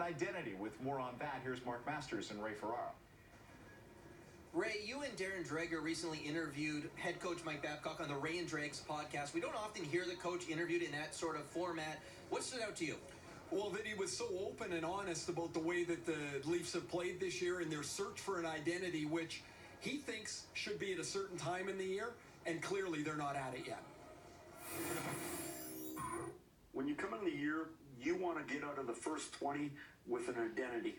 identity. With more on that, here's Mark Masters and Ray Ferraro. Ray, you and Darren Dreger recently interviewed head coach Mike Babcock on the Ray and Dregs podcast. We don't often hear the coach interviewed in that sort of format. What stood out to you? Well, that he was so open and honest about the way that the Leafs have played this year in their search for an identity, which he thinks should be at a certain time in the year, and clearly they're not at it yet. When you come in the year, you want to get out of the first 20 with an identity.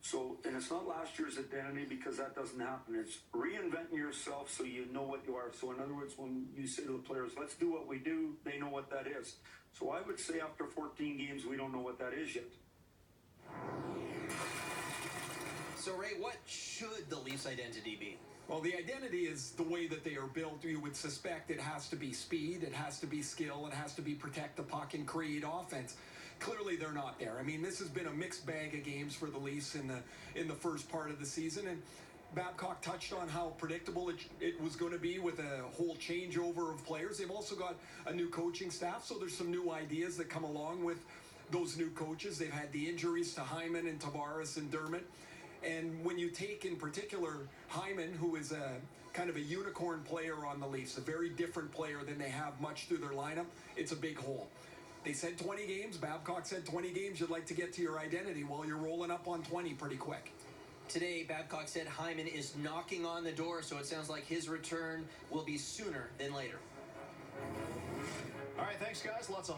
So, and it's not last year's identity, because that doesn't happen. It's reinventing yourself so you know what you are. So in other words, when you say to the players, let's do what we do, they know what that is. So I would say after 14 games, we don't know what that is yet. So Ray, what should the Leafs' identity be? Well, the identity is the way that they are built. You would suspect it has to be speed, it has to be skill, it has to be protect the puck and create offense. Clearly, they're not there. I mean, this has been a mixed bag of games for the Leafs in the first part of the season, and Babcock touched on how predictable it was going to be with a whole changeover of players. They've also got a new coaching staff, so there's some new ideas that come along with those new coaches. They've had the injuries to Hyman and Tavares and Dermott. And when you take in particular Hyman, who is a kind of a unicorn player on the Leafs, a very different player than they have much through their lineup, it's a big hole. They said 20 games. Babcock said 20 games. You'd like to get to your identity. Well, you're rolling up on 20 pretty quick. Today, Babcock said Hyman is knocking on the door, so it sounds like his return will be sooner than later. All right, thanks, guys. Lots of